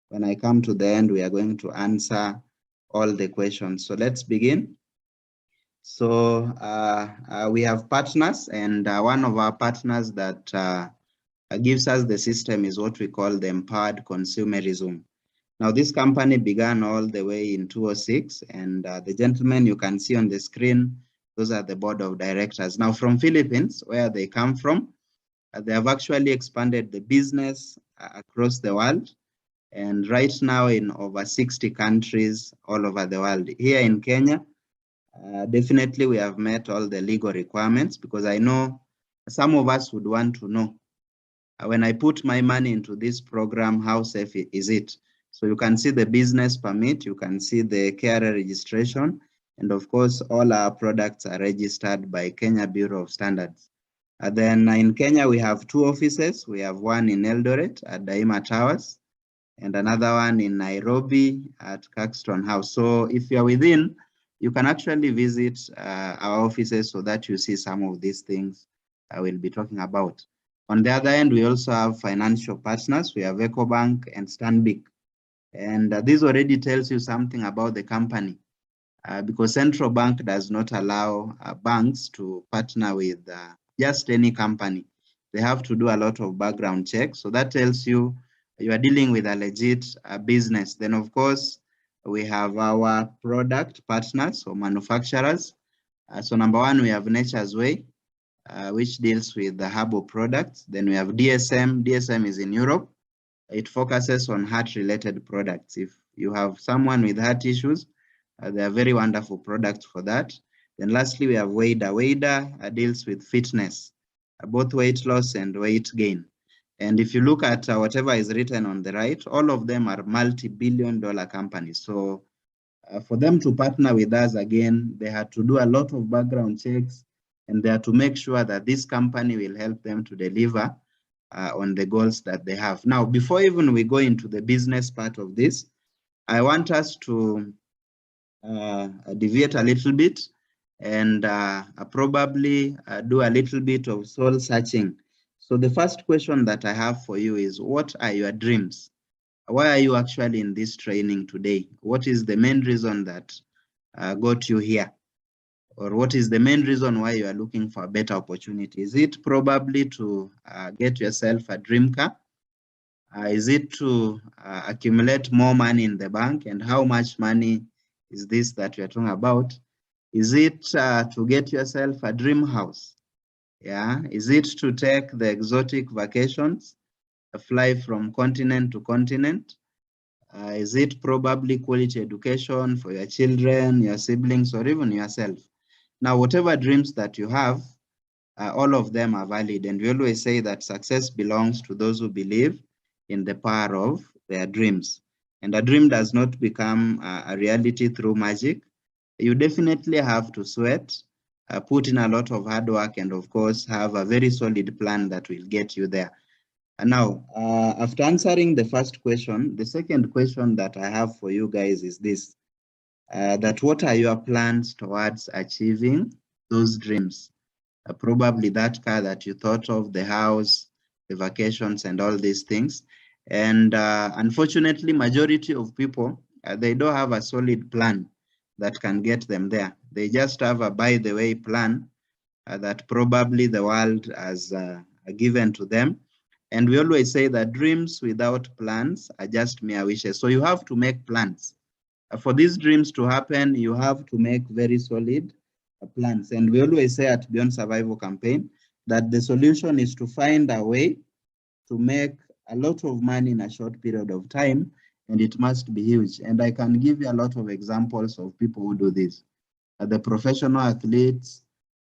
When I come to the end, we are going to answer all the questions. So let's begin. So we have partners, and one of our partners that gives us the system is what we call the empowered consumerism. Now, this company began all the way in 2006, and the gentlemen you can see on the screen, those are the board of directors. Now, from Philippines, where they come from, they have actually expanded the business across the world, and right now in over 60 countries all over the world. Here in Kenya, definitely we have met all the legal requirements, because I know some of us would want to know, when I put my money into this program, how safe is it? So you can see the business permit, you can see the KRA registration, and of course, all our products are registered by Kenya Bureau of Standards. Then in Kenya, we have 2 offices. We have one in Eldoret at Daima Towers, and another one in Nairobi at Caxton House. So if you're within, you can actually visit our offices so that you see some of these things I will be talking about. On the other end, we also have financial partners. We have EcoBank and Stanbic. And this already tells you something about the company, because central bank does not allow banks to partner with just any company. They have to do a lot of background checks. So that tells you you are dealing with a legit business. Then, of course, we have our product partners or manufacturers. So number one, we have Nature's Way, which deals with the herbal products. Then we have DSM. DSM is in Europe. It focuses on heart-related products. If you have someone with heart issues, they are very wonderful products for that. Then lastly, we have Wada. Wada deals with fitness, both weight loss and weight gain. And if you look at whatever is written on the right, all of them are multi-billion-dollar companies. So for them to partner with us again, they had to do a lot of background checks, and they are to make sure that this company will help them to deliver on the goals that they have. Now, before even we go into the business part of this, I want us to deviate a little bit and probably do a little bit of soul searching. So the first question that I have for you is, what are your dreams? Why are you actually in this training today? What is the main reason that got you here? Or what is the main reason why you are looking for a better opportunity? Is it probably to get yourself a dream car? Is it to accumulate more money in the bank? And how much money is this that we are talking about? Is it to get yourself a dream house? Yeah. Is it to take the exotic vacations, fly from continent to continent? Is it probably quality education for your children, your siblings, or even yourself? Now, whatever dreams that you have, all of them are valid. And we always say that success belongs to those who believe in the power of their dreams. And a dream does not become a reality through magic. You definitely have to sweat, put in a lot of hard work, and of course, have a very solid plan that will get you there. And now, after answering the first question, the second question that I have for you guys is this, that what are your plans towards achieving those dreams? Probably that car that you thought of, the house, the vacations, and all these things. And unfortunately, majority of people, they don't have a solid plan that can get them there. They just have a by the way plan that probably the world has given to them. And we always say that dreams without plans are just mere wishes. So you have to make plans. For these dreams to happen, you have to make very solid plans. And we always say at Beyond Survival Campaign that the solution is to find a way to make a lot of money in a short period of time, and it must be huge. And I can give you a lot of examples of people who do this. The professional athletes,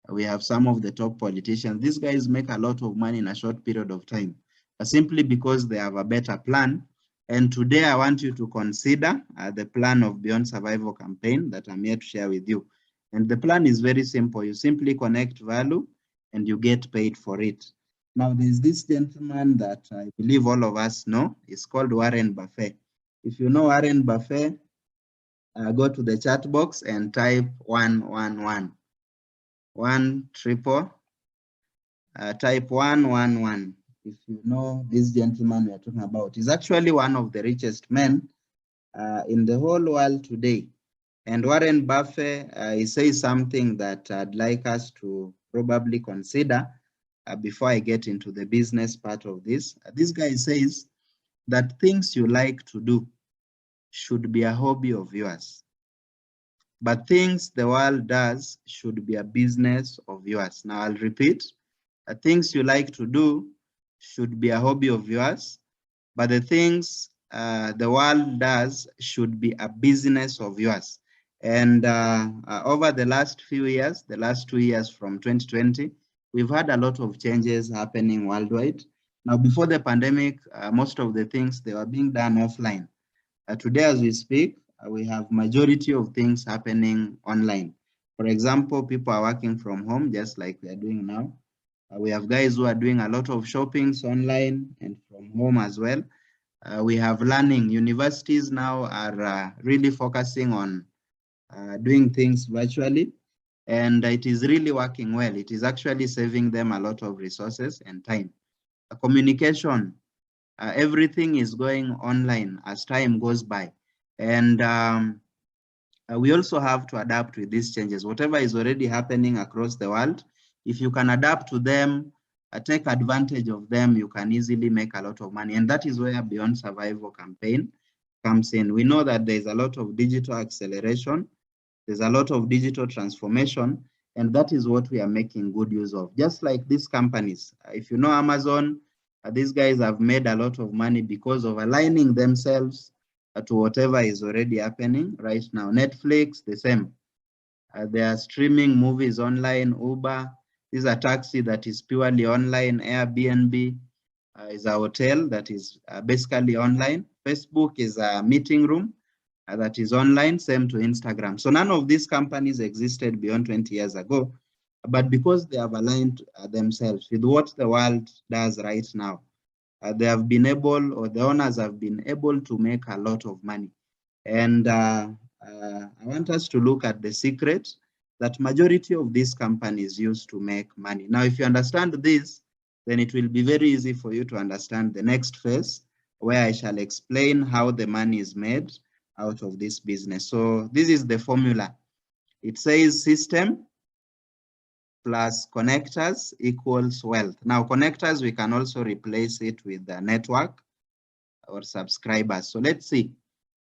we have some of the top politicians. These guys make a lot of money in a short period of time, simply because they have a better plan. And today I want you to consider the plan of Beyond Survival Campaign that I'm here to share with you. And the plan is very simple. You simply connect value and you get paid for it. Now, there's this gentleman that I believe all of us know. It's called Warren Buffett. If you know Warren Buffett, go to the chat box and type 111. 1 triple, type 111. if you know this gentleman we are talking about, is actually one of the richest men in the whole world today. And Warren Buffett, he says something that I'd like us to probably consider before I get into the business part of this. This guy says that things you like to do should be a hobby of yours, but things the world does should be a business of yours. Now I'll repeat, things you like to do should be a hobby of yours, but the things the world does should be a business of yours. And over the last few years, the last 2 years from 2020, we've had a lot of changes happening worldwide. Now, before the pandemic, most of the things, they were being done offline. Today, as we speak, we have majority of things happening online. For example, people are working from home, just like we are doing now. We have guys who are doing a lot of shoppings online and from home as well. We have learning. Universities now are really focusing on doing things virtually, and it is really working well. It is actually saving them a lot of resources and time. Communication, everything is going online as time goes by. And we also have to adapt with these changes. Whatever is already happening across the world, if you can adapt to them, take advantage of them, you can easily make a lot of money. And that is where Beyond Survival campaign comes in. We know that there's a lot of digital acceleration, there's a lot of digital transformation, and that is what we are making good use of. Just like these companies, if you know Amazon, these guys have made a lot of money because of aligning themselves to whatever is already happening right now. Netflix, the same. They are streaming movies online. Uber is a taxi that is purely online. Airbnb is a hotel that is basically online. Facebook is a meeting room that is online, same to Instagram. So none of these companies existed beyond 20 years ago, but because they have aligned themselves with what the world does right now, they have been able, or the owners have been able to make a lot of money. And I want us to look at the secret that majority of these companies use to make money. Now, if you understand this, then it will be very easy for you to understand the next phase, where I shall explain how the money is made out of this business. So this is the formula. It says system plus connectors equals wealth. Now, connectors, we can also replace it with the network or subscribers. So let's see,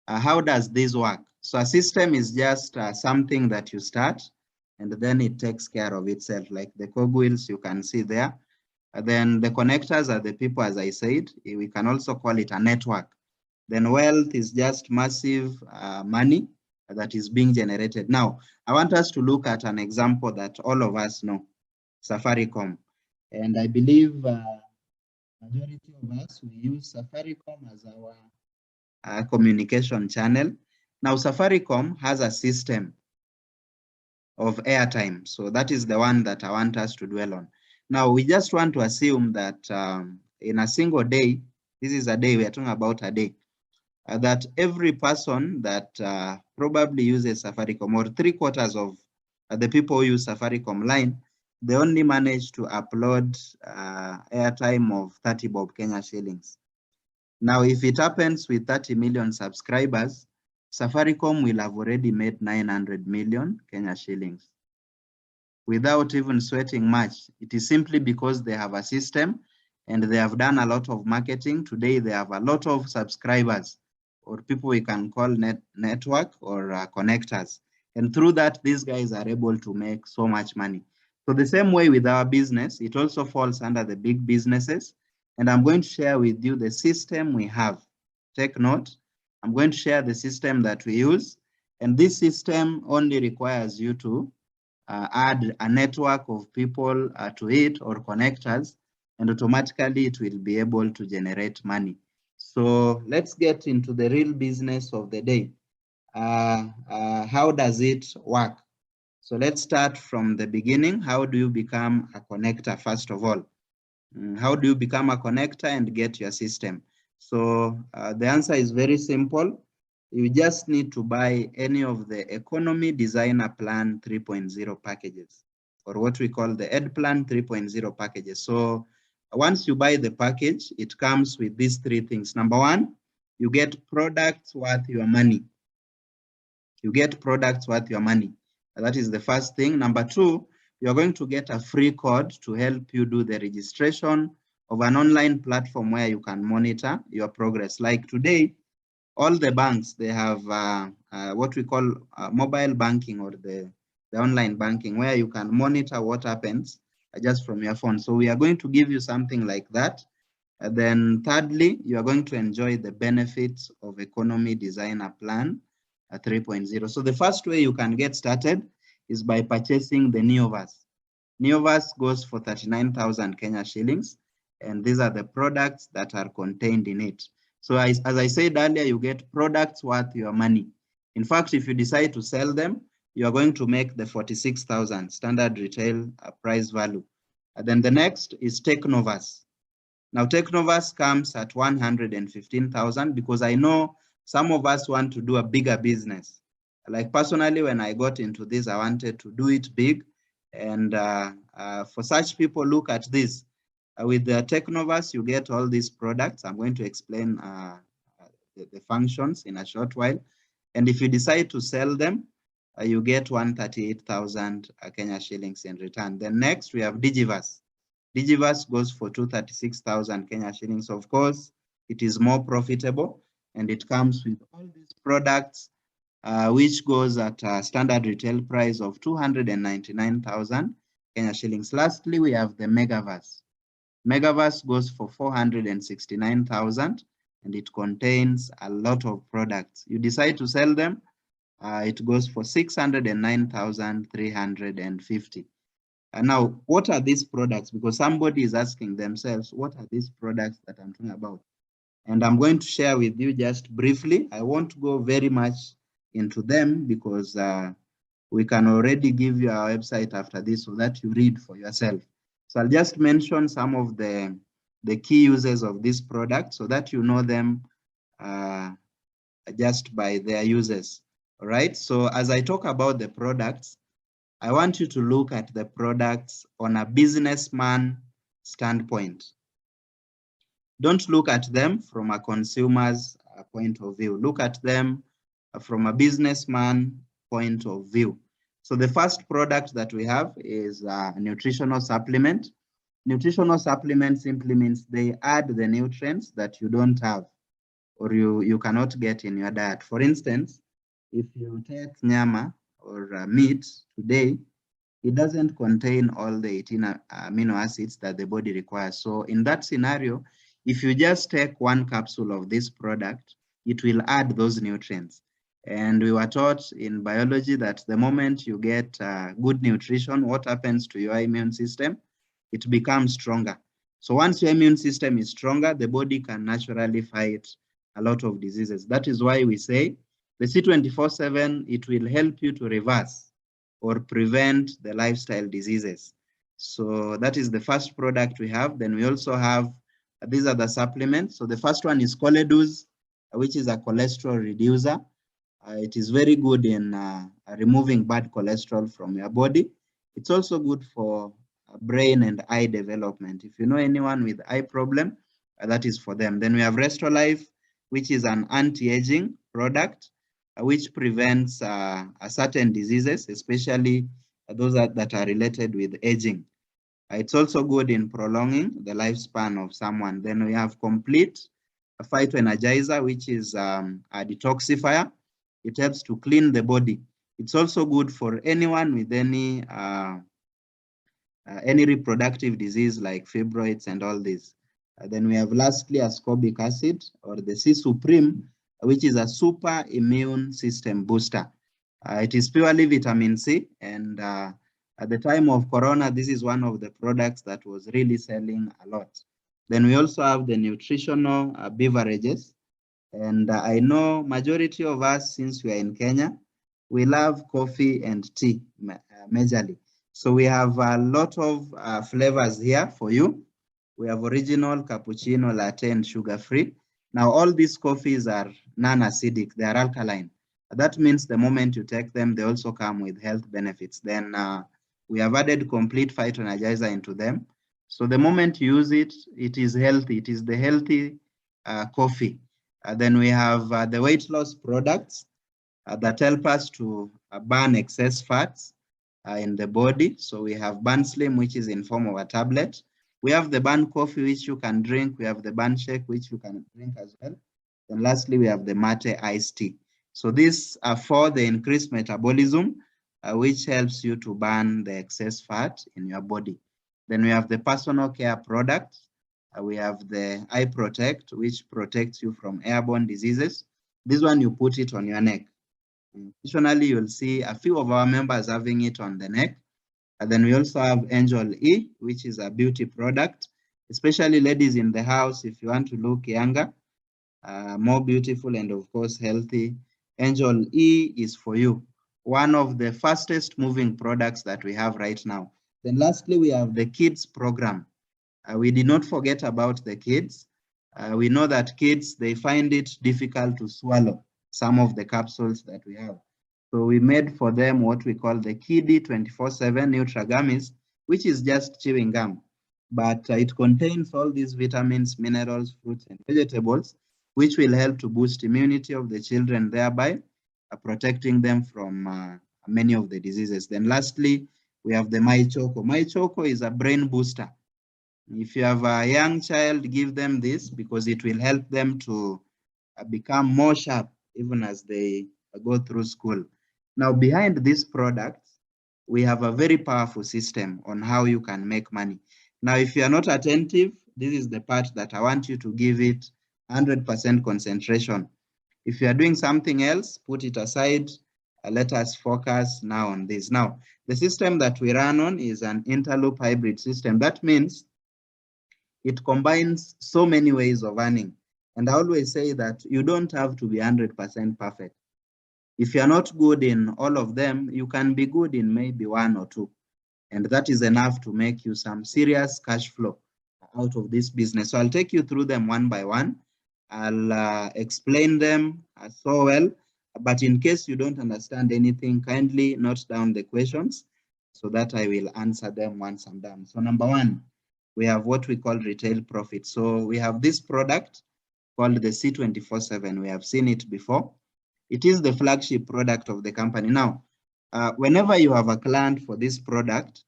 how does this work? So a system is just something that you start, and then it takes care of itself, like the cogwheels you can see there. Then the connectors are the people, as I said. We can also call it a network. Then wealth is just massive money that is being generated. Now, I want us to look at an example that all of us know, Safaricom. And I believe majority of us, we use Safaricom as our communication channel. Now, Safaricom has a system of airtime. So that is the one that I want us to dwell on. Now, we just want to assume that in a single day, this is a day, we are talking about a day, that every person that probably uses Safaricom, or 3/4 of the people who use Safaricom line, they only manage to upload airtime of 30 bob Kenya shillings. Now, if it happens with 30 million subscribers, Safaricom will have already made 900 million Kenya shillings without even sweating much. It is simply because they have a system and they have done a lot of marketing. Today, they have a lot of subscribers, or people we can call network or connectors. And through that, these guys are able to make so much money. So the same way with our business, it also falls under the big businesses. And I'm going to share with you the system we have. Take note. I'm going to share the system that we use. And this system only requires you to add a network of people to it, or connectors, and automatically it will be able to generate money. So let's get into the real business of the day. How does it work? So let's start from the beginning. How do you become a connector, first of all? How do you become a connector and get your system? So the answer is very simple. You just need to buy any of the Economy Designer Plan 3.0 packages, or what we call the Ed Plan 3.0 packages. So Once you buy the package, it comes with these three things. Number one, you get products worth your money. You get products worth your money. That is the first thing. Number two, you're going to get a free code to help you do the registration of an online platform where you can monitor your progress. Like today, all the banks, they have what we call mobile banking, or the online banking, where you can monitor what happens just from your phone. So we are going to give you something like that. Then thirdly, you are going to enjoy the benefits of Economy Designer Plan 3.0. So the first way you can get started is by purchasing the Neoverse. Neoverse goes for 39,000 Kenya shillings, and these are the products that are contained in it. So as I said earlier, you get products worth your money. In fact, if you decide to sell them, you are going to make the 46,000 standard retail price value. And then the next is Technoverse. Now, Technoverse comes at 115,000 because I know some of us want to do a bigger business. Like personally, when I got into this, I wanted to do it big. And for such people, look at this. With the Technoverse, you get all these products. I'm going to explain the functions in a short while. And if you decide to sell them, you get 138,000 Kenya shillings in return. Then next, we have Digiverse. Digiverse goes for 236,000 Kenya shillings. Of course, it is more profitable, and it comes with all these products, which goes at a standard retail price of 299,000 Kenya shillings. Lastly, we have the Megaverse. Megaverse goes for 469,000, and it contains a lot of products. You decide to sell them, it goes for 609,350. And now, what are these products? Because somebody is asking themselves, what are these products that I'm talking about? And I'm going to share with you just briefly. I won't go very much into them because we can already give you our website after this so that you read for yourself. So I'll just mention some of the key uses of this product so that you know them just by their uses. All right. So as I talk about the products, I want you to look at the products on a businessman standpoint. Don't look at them from a consumer's point of view. Look at them from a businessman point of view. So the first product that we have is a nutritional supplement. Nutritional supplement simply means they add the nutrients that you don't have or you cannot get in your diet. For instance, if you take nyama or meat today, it doesn't contain all the 18 amino acids that the body requires. So in that scenario, if you just take one capsule of this product, it will add those nutrients. And we were taught in biology that the moment you get good nutrition, what happens to your immune system? It becomes stronger. So once your immune system is stronger, the body can naturally fight a lot of diseases. That is why we say the C24/7, it will help you to reverse or prevent the lifestyle diseases. So that is the first product we have. Then we also have, these are the supplements. So the first one is Choleduz, which is a cholesterol reducer. It is very good in removing bad cholesterol from your body. It's also good for brain and eye development. If you know anyone with eye problem, that is for them. Then we have Restolife, which is an anti-aging product, which prevents certain diseases, especially those that are related with aging. It's also good in prolonging the lifespan of someone. Then we have Complete, a phytoenergizer, which is a detoxifier. It helps to clean the body. It's also good for anyone with any reproductive disease like fibroids and all this. Then we have lastly ascorbic acid, or the C Supreme, which is a super immune system booster. It is purely vitamin C, and at the time of Corona, this is one of the products that was really selling a lot. Then we also have the nutritional beverages. And I know majority of us, since we are in Kenya, we love coffee and tea majorly. So we have a lot of flavors here for you. We have original, cappuccino, latte, and sugar-free. Now, all these coffees are non-acidic. They are alkaline. That means the moment you take them, they also come with health benefits. Then we have added Complete phytoenergizer into them. So the moment you use it, it is healthy. It is the healthy coffee. Then we have the weight loss products that help us to burn excess fats in the body. So we have Burn Slim, which is in form of a tablet. We have the Burn Coffee, which you can drink. We have the Burn Shake, which you can drink as well. And lastly, we have the Mate Iced Tea. So these are for the increased metabolism, which helps you to burn the excess fat in your body. Then we have the personal care products. We have the Eye Protect, which protects you from airborne diseases. This one, you put it on your neck. Additionally, you'll see a few of our members having it on the neck. And then we also have Angel E, which is a beauty product, especially ladies in the house. If you want to look younger, more beautiful, and of course healthy, Angel E is for you. One of the fastest moving products that we have right now. Then lastly, we have the kids program. We did not forget about the kids. We know that kids, they find it difficult to swallow some of the capsules that we have. So we made for them what we call the Kiddie 24/7 Nutra Gummies, which is just chewing gum. But it contains all these vitamins, minerals, fruits, and vegetables, which will help to boost immunity of the children, thereby protecting them from many of the diseases. Then lastly, we have the My Choco. My Choco is a brain booster. If you have a young child, give them this because it will help them to become more sharp even as they go through school. Now, behind these products, we have a very powerful system on how you can make money. Now, if you are not attentive, this is the part that I want you to give it 100% concentration. If you are doing something else, put it aside. Let us focus now on this. Now, the system that we run on is an interloop hybrid system. That means it combines so many ways of earning. And I always say that you don't have to be 100% perfect. If you're not good in all of them, you can be good in maybe one or two. And that is enough to make you some serious cash flow out of this business. So I'll take you through them one by one. I'll explain them so well. But in case you don't understand anything, kindly note down the questions so that I will answer them once I'm done. So number one, we have what we call retail profit. So we have this product called the C24/7. We have seen it before. It is the flagship product of the company. Now, whenever you have a client for this product,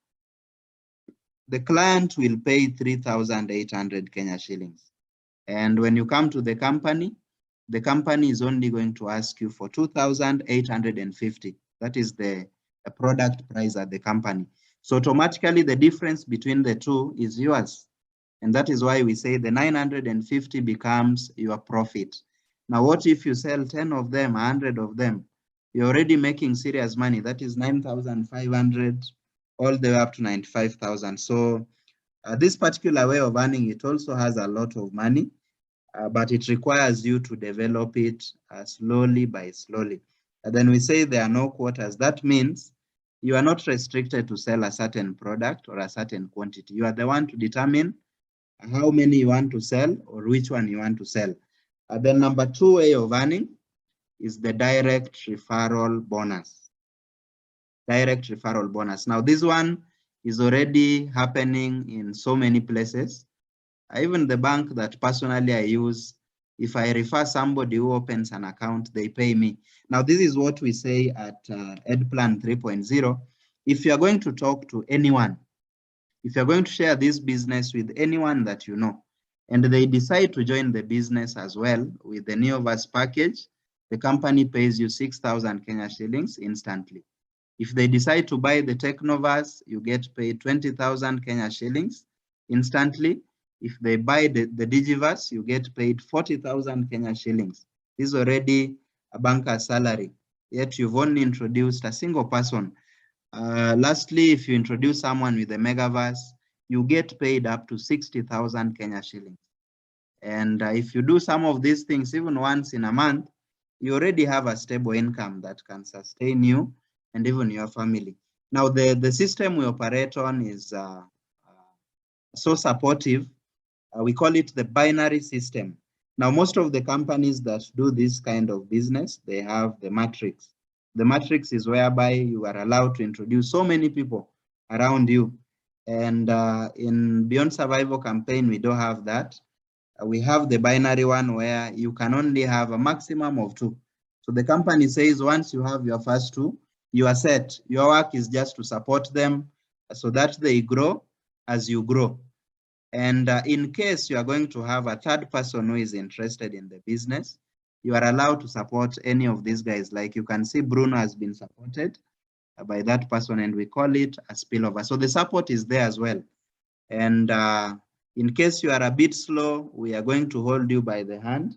the client will pay 3,800 Kenya shillings. And when you come to the company is only going to ask you for 2,850. That is the product price at the company. So automatically the difference between the two is yours. And that is why we say the 950 becomes your profit. Now, what if you sell 10 of them, 100 of them? You're already making serious money. That is 9,500 all the way up to 95,000. So this particular way of earning, it also has a lot of money, but it requires you to develop it slowly by slowly. And then we say there are no quotas. That means you are not restricted to sell a certain product or a certain quantity. You are the one to determine how many you want to sell or which one you want to sell. Then number two way of earning is the direct referral bonus. Direct referral bonus. Now this one is already happening in so many places. Even the bank that personally I use, if I refer somebody who opens an account, they pay me. Now, this is what we say at EdPlan 3.0. If you're going to talk to anyone, if you're going to share this business with anyone that you know, and they decide to join the business as well with the Neoverse package, the company pays you 6,000 Kenya shillings instantly. If they decide to buy the Technoverse, you get paid 20,000 Kenya shillings instantly. If they buy the Digiverse, you get paid 40,000 Kenya shillings. This is already a banker's salary, yet you've only introduced a single person. Lastly, if you introduce someone with the Megaverse, you get paid up to 60,000 Kenya shillings. And if you do some of these things even once in a month, you already have a stable income that can sustain you and even your family. Now, the system we operate on is so supportive. We call it the binary system. Now, most of the companies that do this kind of business, they have the matrix. The matrix is whereby you are allowed to introduce so many people around you. And in Beyond Survival campaign, we don't have that. We have the binary one where you can only have a maximum of 2. So the company says once you have your first 2, you are set. Your work is just to support them so that they grow as you grow. And in case you are going to have a third person who is interested in the business, you are allowed to support any of these guys. Like you can see Bruno has been supported by that person, and we call it a spillover. So the support is there as well. And in case you are a bit slow, we are going to hold you by the hand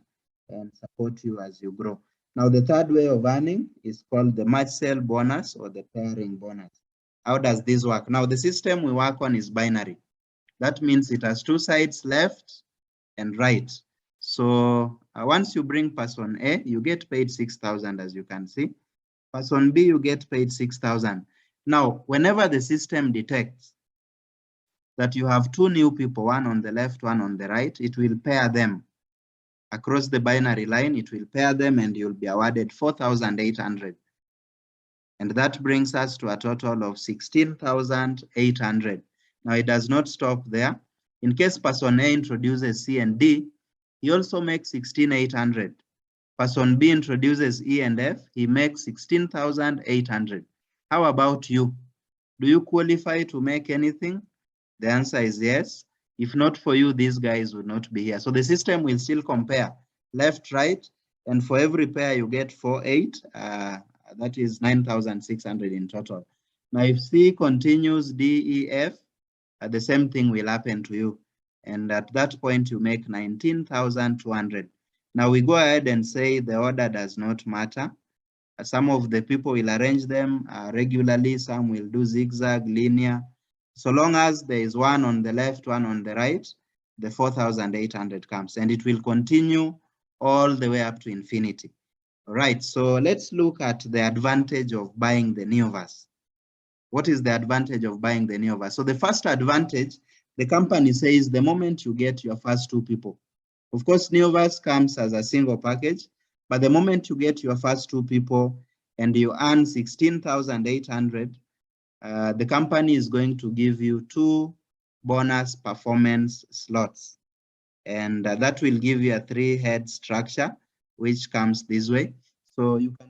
and support you as you grow. Now, the third way of earning is called the match sale bonus or the pairing bonus. How does this work? Now, the system we work on is binary. That means it has 2 sides, left and right. So once you bring person A, you get paid 6,000, as you can see. Person B, you get paid 6,000. Now, whenever the system detects that you have 2 new people, one on the left, one on the right, it will pair them across the binary line. It will pair them and you'll be awarded 4,800. And that brings us to a total of 16,800. Now it does not stop there. In case person A introduces C and D, he also makes 16,800. Person B introduces E and F, he makes 16,800. How about you? Do you qualify to make anything? The answer is yes. If not for you, these guys would not be here. So the system will still compare left, right, and for every pair you get 4, 8. That is 9,600 in total. Now, if C continues D, E, F, the same thing will happen to you. And at that point, you make 19,200. Now, we go ahead and say the order does not matter. Some of the people will arrange them regularly. Some will do zigzag, linear. So long as there is one on the left, one on the right, the 4,800 comes. And it will continue all the way up to infinity. All right, so let's look at the advantage of buying the Neoverse. What is the advantage of buying the Neoverse? So the first advantage, the company says the moment you get your first 2 people. Of course, Neoverse comes as a single package, but the moment you get your first 2 people and you earn 16,800, the company is going to give you 2 bonus performance slots. And that will give you a 3-head structure, which comes this way. So you can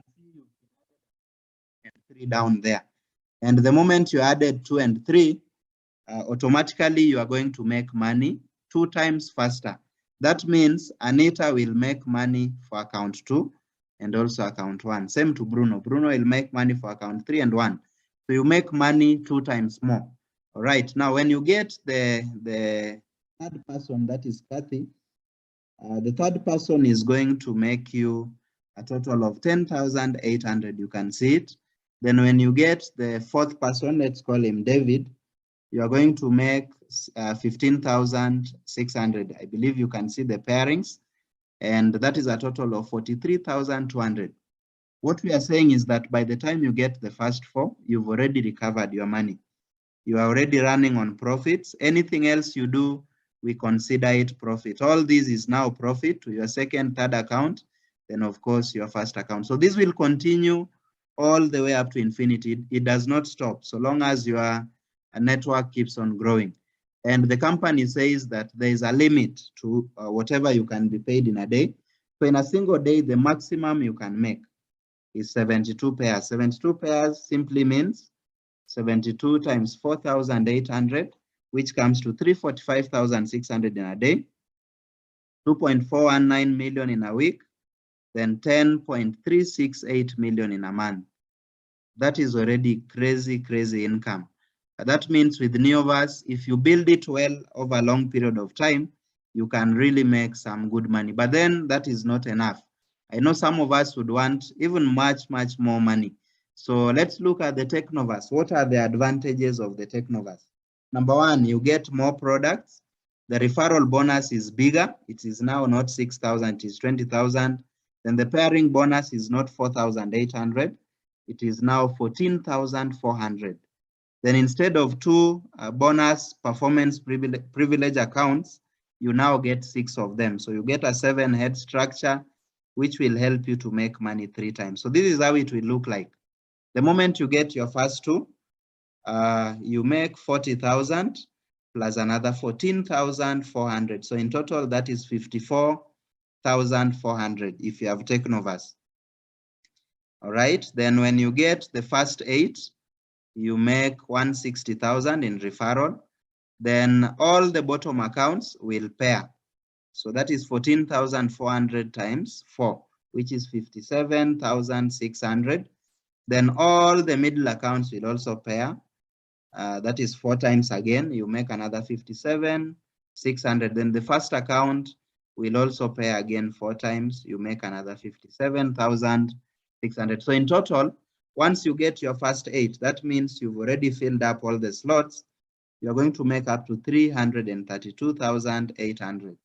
see 3 down there. And the moment you added 2 and 3, automatically you are going to make money 2 times faster. That means Anita will make money for account 2 and also account 1. Same to Bruno. Bruno will make money for account 3 and 1. So you make money 2 times more. All right. Now, when you get the third person, that is Kathy, the third person is going to make you a total of 10,800. You can see it. Then when you get the 4th person, let's call him David, you are going to make 15,600. I believe you can see the pairings, and that is a total of 43,200. What we are saying is that by the time you get the first 4, you've already recovered your money. You are already running on profits. Anything else you do, we consider it profit. All this is now profit to your second, third account, then of course your first account. So this will continue all the way up to infinity. It does not stop so long as your network keeps on growing. And the company says that there is a limit to whatever you can be paid in a day. So in a single day, the maximum you can make is 72 pairs. 72 pairs simply means 72 times 4,800, which comes to 345,600 in a day, 2.419 million in a week, then 10.368 million in a month. That is already crazy, crazy income. That means with Neoverse, if you build it well over a long period of time, you can really make some good money. But then that is not enough. I know some of us would want even much, much more money. So let's look at the Technoverse. What are the advantages of the Technoverse? Number 1, you get more products. The referral bonus is bigger. It is now not 6,000, it is 20,000. Then the pairing bonus is not 4,800. It is now 14,400. Then instead of 2 bonus performance privilege accounts, you now get 6 of them. So you get a 7-head structure, which will help you to make money 3 times. So this is how it will look like. The moment you get your first 2, you make 40,000 plus another 14,400. So in total, that is 54,400 if you have taken overs. All right, then when you get the first 8, you make 160,000 in referral. Then all the bottom accounts will pair. So that is 14,400 times 4, which is 57,600. Then all the middle accounts will also pair. That is 4 times again, you make another 57,600. Then the first account will also pay again 4 times, you make another 57,600. So in total, once you get your first 8, that means you've already filled up all the slots. You're going to make up to 332,800.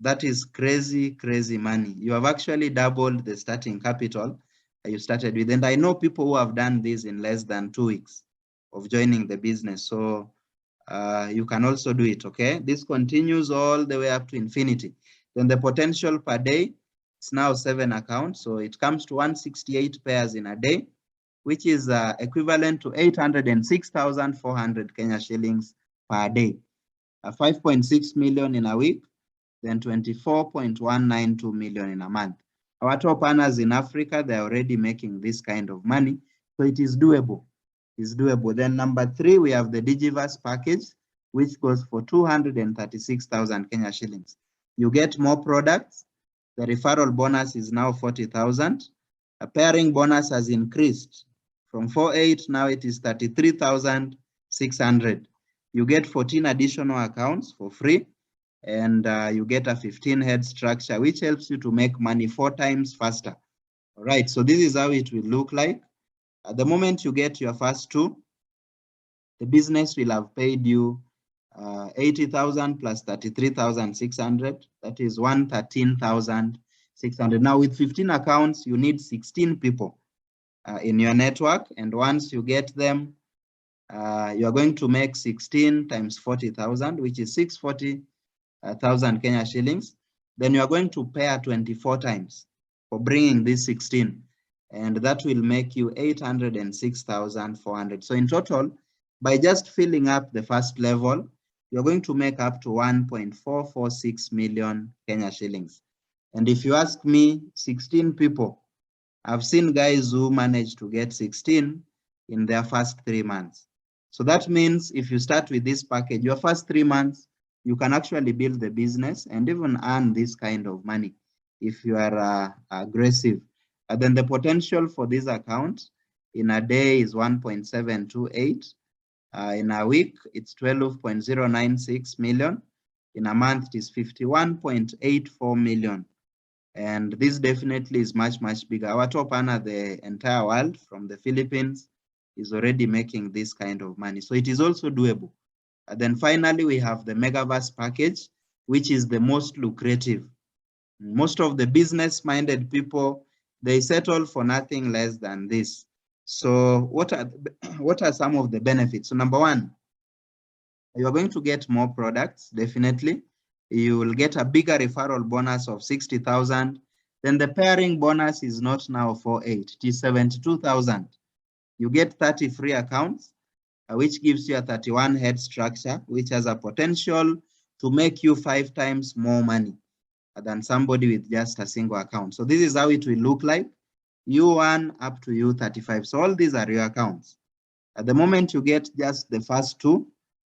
That is crazy, crazy money. You have actually doubled the starting capital you started with. And I know people who have done this in less than 2 weeks of joining the business. So you can also do it, okay? This continues all the way up to infinity. Then the potential per day is now 7 accounts. So it comes to 168 pairs in a day, which is equivalent to 806,400 Kenya shillings per day. 5.6 million in a week, then 24.192 million in a month. Our top earners in Africa, they're already making this kind of money. So it is doable. It's doable. Then number 3, we have the Digiverse package, which goes for 236,000 Kenya shillings. You get more products. The referral bonus is now 40,000. A pairing bonus has increased from 48, now it is 33,600. You get 14 additional accounts for free, and you get a 15-head structure, which helps you to make money 4 times faster. All right, so this is how it will look like. At the moment you get your first 2, the business will have paid you 80,000 plus 33,600. That is 113,600. Now with 15 accounts, you need 16 people in your network. And once you get them, you are going to make 16 times 40,000, which is 640,000 Kenya shillings. Then you are going to pair 24 times for bringing this 16. And that will make you 806,400. So in total, by just filling up the first level, you're going to make up to 1.446 million Kenya shillings. And if you ask me, 16 people, I've seen guys who managed to get 16 in their first 3 months. So that means if you start with this package, your first 3 months, you can actually build the business and even earn this kind of money if you are aggressive. Then the potential for this account in a day is 1.728. In a week, it's 12.096 million. In a month, it is 51.84 million. And this definitely is much, much bigger. Our top earner, the entire world from the Philippines, is already making this kind of money. So it is also doable. And then finally, we have the Megaverse package, which is the most lucrative. Most of the business-minded people, they settle for nothing less than this. So what are some of the benefits? So number 1, you are going to get more products, definitely. You will get a bigger referral bonus of 60,000. Then the pairing bonus is not now 48, it is 72,000. You get 30 free accounts, which gives you a 31-head structure, which has a potential to make you 5 times more money than somebody with just a single account. So this is how it will look like. U1 up to U35. So all these are your accounts. At the moment you get just the first 2,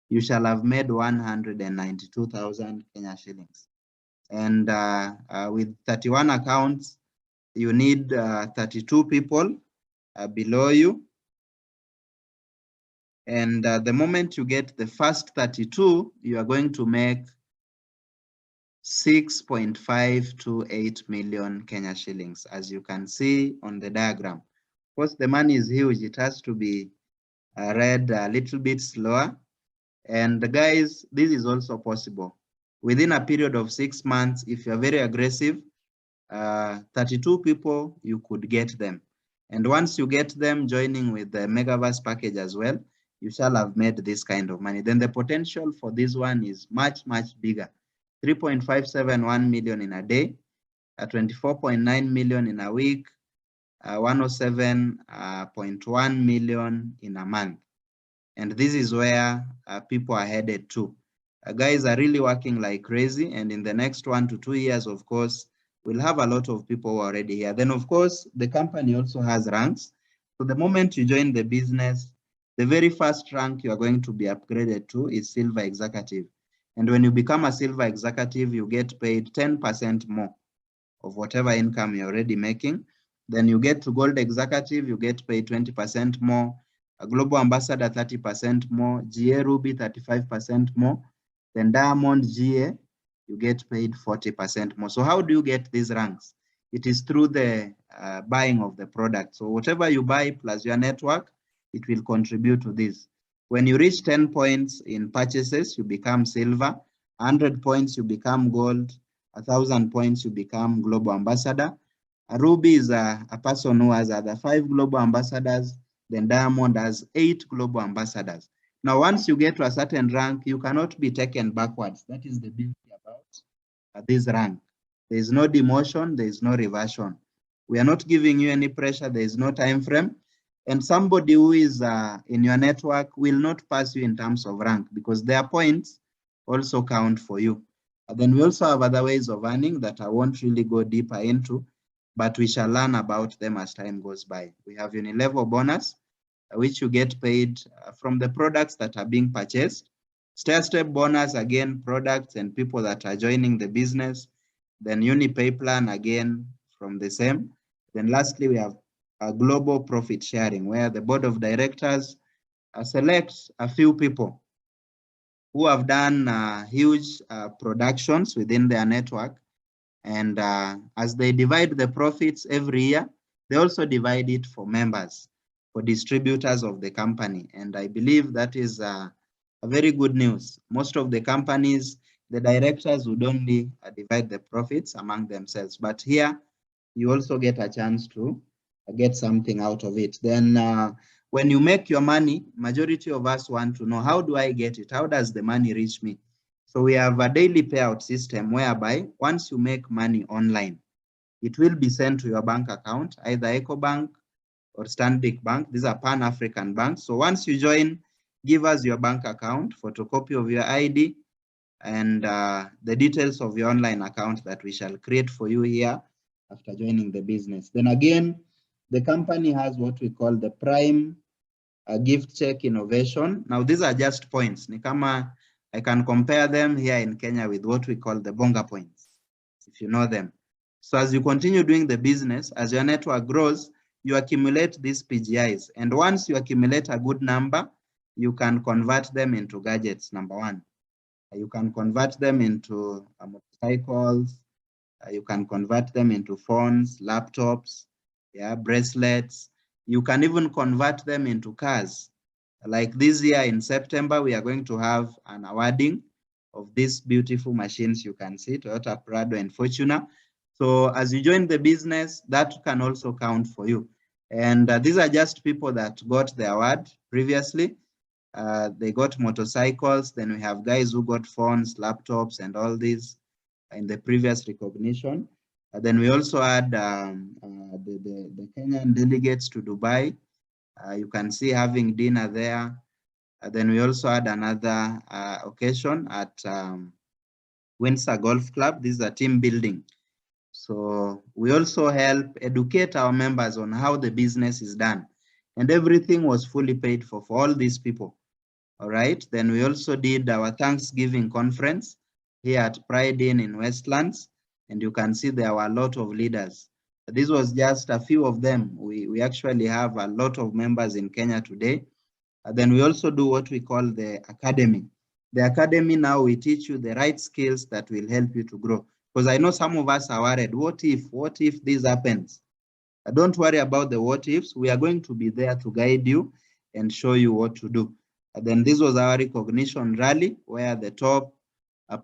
you shall have made 192,000 Kenya shillings. And with 31 accounts, you need 32 people below you. And the moment you get the first 32, you are going to make 6.528 million Kenya shillings, as you can see on the diagram. Of course, the money is huge. It has to be read a little bit slower. And guys, this is also possible. Within a period of 6 months, if you're very aggressive, 32 people, you could get them. And once you get them joining with the Megaverse package as well, you shall have made this kind of money. Then the potential for this one is much, much bigger. 3.571 million in a day, 24.9 million in a week, 107.1 million in a month. And this is where people are headed to. Guys are really working like crazy. And in the next 1 to 2 years, of course, we'll have a lot of people already here. Then, of course, the company also has ranks. So the moment you join the business, the very first rank you are going to be upgraded to is Silver Executive. And when you become a Silver Executive, you get paid 10% more of whatever income you're already making. Then you get to Gold Executive, you get paid 20% more. A Global Ambassador, 30% more. GA Ruby, 35% more. Then Diamond GA, you get paid 40% more. So how do you get these ranks? It is through the buying of the product. So whatever you buy plus your network, it will contribute to this. When you reach 10 points in purchases, you become silver. 100 points, you become gold. 1,000 points, you become global ambassador. A Ruby is a person who has other 5 global ambassadors. Then Diamond has 8 global ambassadors. Now, once you get to a certain rank, you cannot be taken backwards. That is the beauty about this rank. There is no demotion, there is no reversion. We are not giving you any pressure, there is no time frame. And somebody who is in your network will not pass you in terms of rank because their points also count for you. And then we also have other ways of earning that I won't really go deeper into, but we shall learn about them as time goes by. We have unilevel bonus, which you get paid from the products that are being purchased. Stair-step bonus, again, products and people that are joining the business. Then UniPay plan, again, from the same. Then lastly, we have a global profit sharing, where the board of directors selects a few people who have done huge productions within their network. And as they divide the profits every year, they also divide it for members, for distributors of the company. And I believe that is a very good news. Most of the companies, the directors would only divide the profits among themselves. But here, you also get a chance to get something out of it. Then when you make your money, majority of us want to know, how do I get it? How does the money reach me? So we have a daily payout system whereby once you make money online, it will be sent to your bank account, either EcoBank or Stanbic Bank. These are Pan-African banks. So once you join, give us your bank account, photocopy of your ID, and the details of your online account that we shall create for you here after joining the business. Then again, the company has what we call the Prime Gift Check Innovation. Now, these are just points. Nikama, I can compare them here in Kenya with what we call the Bonga points, if you know them. So as you continue doing the business, as your network grows, you accumulate these PGIs. And once you accumulate a good number, you can convert them into gadgets, number one. You can convert them into motorcycles. You can convert them into phones, laptops, bracelets. You can even convert them into cars. Like this year in September, we are going to have an awarding of these beautiful machines you can see, Toyota Prado and Fortuner. So as you join the business, that can also count for you. And these are just people that got the award previously. They got motorcycles. Then we have guys who got phones, laptops, and all these in the previous recognition. Then we also had the Kenyan delegates to Dubai. You can see having dinner there. Then we also had another occasion at Windsor Golf Club. This is a team building. So we also help educate our members on how the business is done. And everything was fully paid for all these people. All right. Then we also did our Thanksgiving conference here at Pride Inn in Westlands. And you can see there were a lot of leaders. This was just a few of them. We actually have a lot of members in Kenya today. Then we also do what we call the academy. The academy now, we teach you the right skills that will help you to grow. Because I know some of us are worried, what if this happens? Don't worry about the what ifs. We are going to be there to guide you and show you what to do. Then this was our recognition rally where the top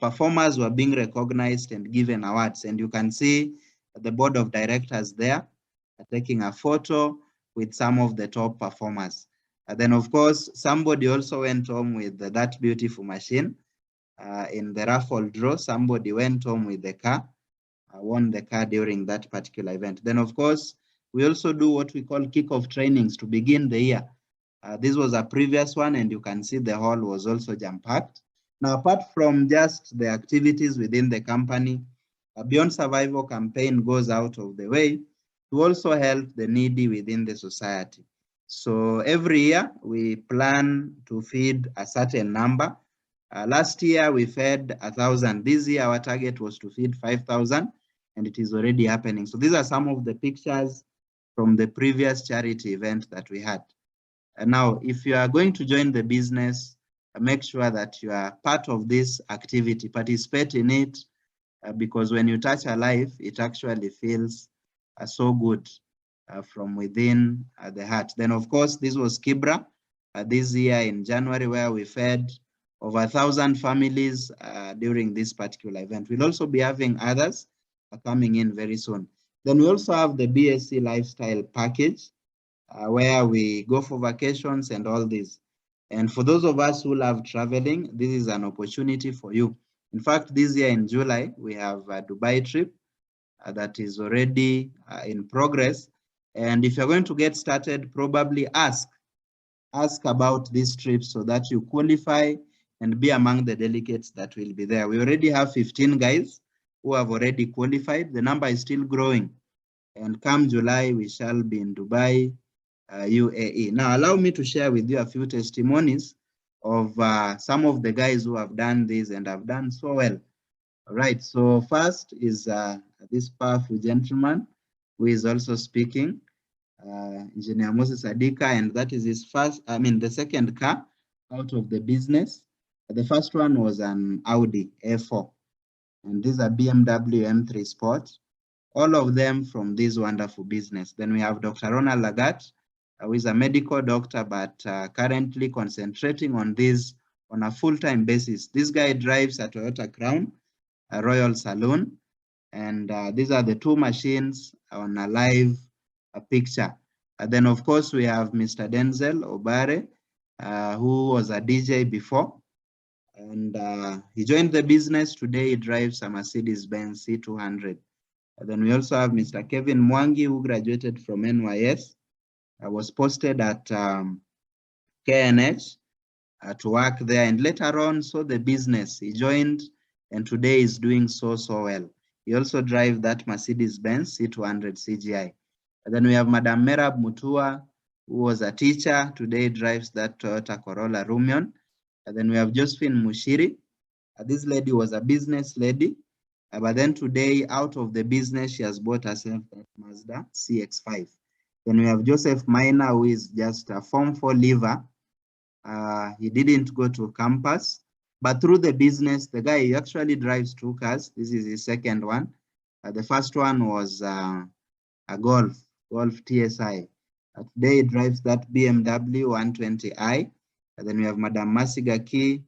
performers were being recognized and given awards. And you can see the board of directors there taking a photo with some of the top performers. Then, of course, somebody also went home with that beautiful machine. In the raffle draw, somebody went home with the car, won the car during that particular event. Then, of course, We also do what we call kickoff trainings to begin the year. This was a previous one, and you can see the hall was also jam-packed. Now, apart from just the activities within the company, a Beyond Survival campaign goes out of the way to also help the needy within the society. So every year, we plan to feed a certain number. Last year, we fed 1,000. This year, our target was to feed 5,000, and it is already happening. So these are some of the pictures from the previous charity event that we had. And now, if you are going to join the business, make sure that you are part of this activity, participate in it, because when you touch a life, it actually feels so good from within the heart. Then, of course, this was Kibra this year in January, where we fed over 1,000 families during this particular event. We'll also be having others coming in very soon. Then we also have the BSc Lifestyle Package, where we go for vacations and all this. And for those of us who love traveling, this is an opportunity for you. In fact, this year in July, we have a Dubai trip that is already in progress. And if you're going to get started, probably ask about this trip so that you qualify and be among the delegates that will be there. We already have 15 guys who have already qualified. The number is still growing. And come July, we shall be in Dubai, UAE. Now, allow me to share with you a few testimonies of some of the guys who have done this and have done so well. All right, so first is this powerful gentleman who is also speaking, Engineer Moses Adika, and that is his the second car out of the business. The first one was an Audi A4, and these are BMW M3 Sport, all of them from this wonderful business. Then we have Dr. Ronald Lagat, who is a medical doctor, but currently concentrating on this on a full-time basis. This guy drives a Toyota Crown, a Royal Saloon, and these are the two machines on a live picture. Then, of course, we have Mr. Denzel Obare, who was a DJ before, and he joined the business. Today, he drives a Mercedes-Benz C200. Then we also have Mr. Kevin Mwangi, who graduated from NYS, was posted at KNH to work there, and later on saw the business. He joined, and today is doing so well. He also drives that Mercedes-Benz C200 CGI. And then we have Madam Merab Mutua, who was a teacher. Today drives that Toyota Corolla Rumion. And then we have Josephine Mushiri. This lady was a business lady, but then today, out of the business, she has bought herself that Mazda CX-5. Then we have Joseph Minor, who is just a Form 4 leaver. He didn't go to campus, but through the business, the guy actually drives two cars. This is his second one. The first one was a Golf TSI. Today he drives that BMW 120i. And then we have Madam Masigaki,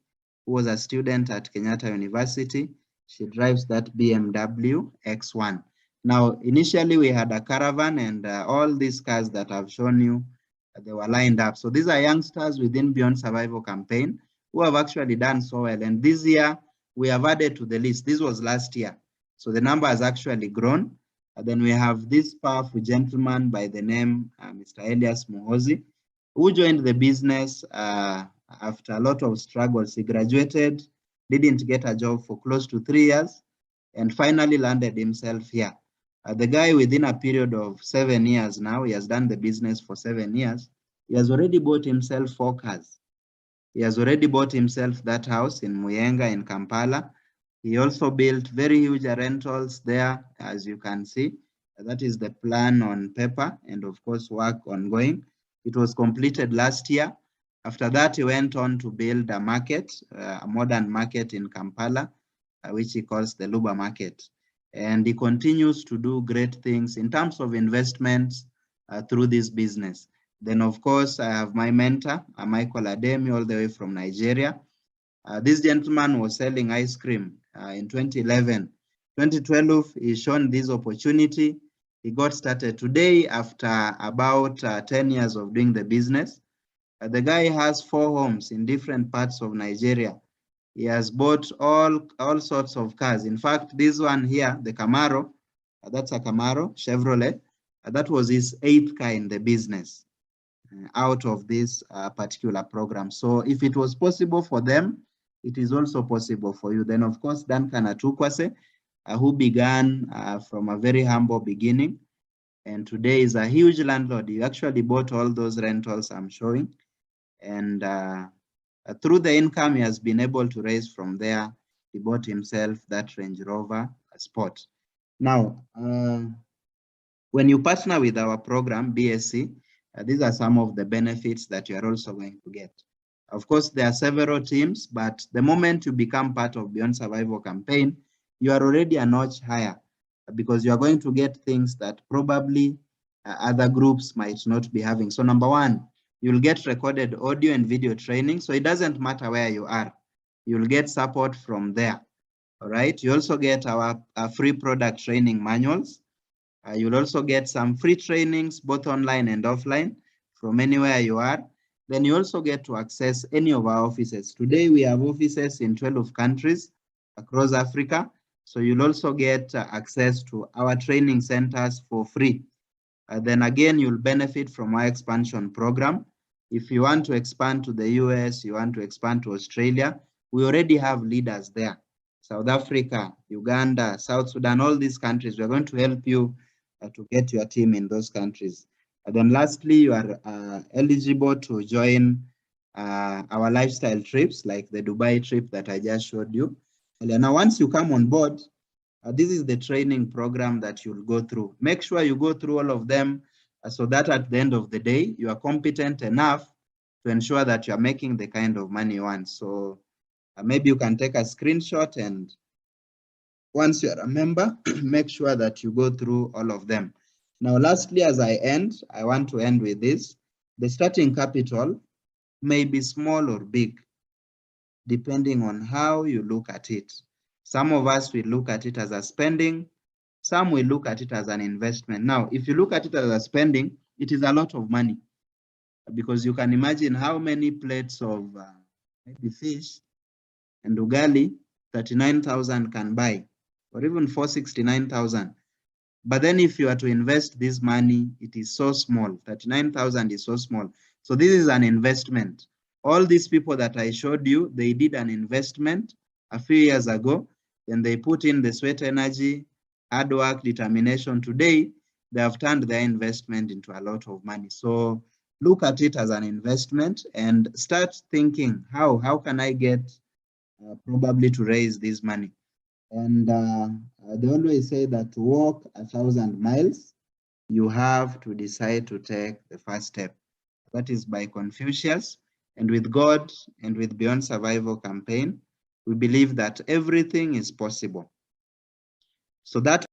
who was a student at Kenyatta University. She drives that BMW X1. Now, initially we had a caravan, and all these cars that I've shown you, they were lined up. So these are youngsters within Beyond Survival campaign who have actually done so well. And this year we have added to the list. This was last year. So the number has actually grown. And then we have this powerful gentleman by the name Mr. Elias Muhozi, who joined the business after a lot of struggles. He graduated, didn't get a job for close to 3 years, and finally landed himself here. The guy, within a period of 7 years now, he has done the business for 7 years. He has already bought himself 4 cars. He has already bought himself that house in Muyenga in Kampala. He also built very huge rentals there, as you can see. That is the plan on paper, and of course work ongoing. It was completed last year. After that, he went on to build a market, a modern market in Kampala, which he calls the Luba Market. And he continues to do great things in terms of investments through this business. Then, of course, I have my mentor, Michael Ademi, all the way from Nigeria. This gentleman was selling ice cream in 2011. 2012, he shown this opportunity. He got started. Today, after about 10 years of doing the business, the guy has 4 homes in different parts of Nigeria. He has bought all sorts of cars. In fact, this one here, the Camaro, that's a Camaro, Chevrolet. That was his 8th car in the business out of this particular program. So if it was possible for them, it is also possible for you. Then, of course, Duncan Atukwase, who began from a very humble beginning, and today is a huge landlord. He actually bought all those rentals I'm showing. And through the income he has been able to raise from there, he bought himself that Range Rover Sport. Now, when you partner with our program, BSc, these are some of the benefits that you are also going to get. Of course, there are several teams, but the moment you become part of Beyond Survival campaign, you are already a notch higher because you are going to get things that probably other groups might not be having. So number one, you'll get recorded audio and video training. So it doesn't matter where you are. You'll get support from there. All right. You also get our free product training manuals. You'll also get some free trainings, both online and offline, from anywhere you are. Then you also get to access any of our offices. Today, we have offices in 12 countries across Africa. So you'll also get access to our training centers for free. Then again, you'll benefit from our expansion program. If you want to expand to the US, you want to expand to Australia, we already have leaders there. South Africa, Uganda, South Sudan, all these countries, we're going to help you to get your team in those countries. And then lastly, you are eligible to join our lifestyle trips, like the Dubai trip that I just showed you. And then now once you come on board, this is the training program that you'll go through. Make sure you go through all of them so that at the end of the day, you are competent enough to ensure that you are making the kind of money you want. So maybe you can take a screenshot, and once you are a member, make sure that you go through all of them. Now, lastly, as I end, I want to end with this. The starting capital may be small or big, depending on how you look at it. Some of us will look at it as a spending. Some will look at it as an investment. Now, if you look at it as a spending, it is a lot of money because you can imagine how many plates of maybe fish and ugali 39,000 can buy, or even 469,000. But then if you are to invest this money, it is so small. 39,000 is so small. So this is an investment. All these people that I showed you, they did an investment a few years ago, and they put in the sweat energy, hard work, determination. Today, they have turned their investment into a lot of money. So look at it as an investment and start thinking, how can I get probably to raise this money? And they always say that to walk 1,000 miles, you have to decide to take the first step. That is by Confucius. And with God and with Beyond Survival campaign, we believe that everything is possible. So that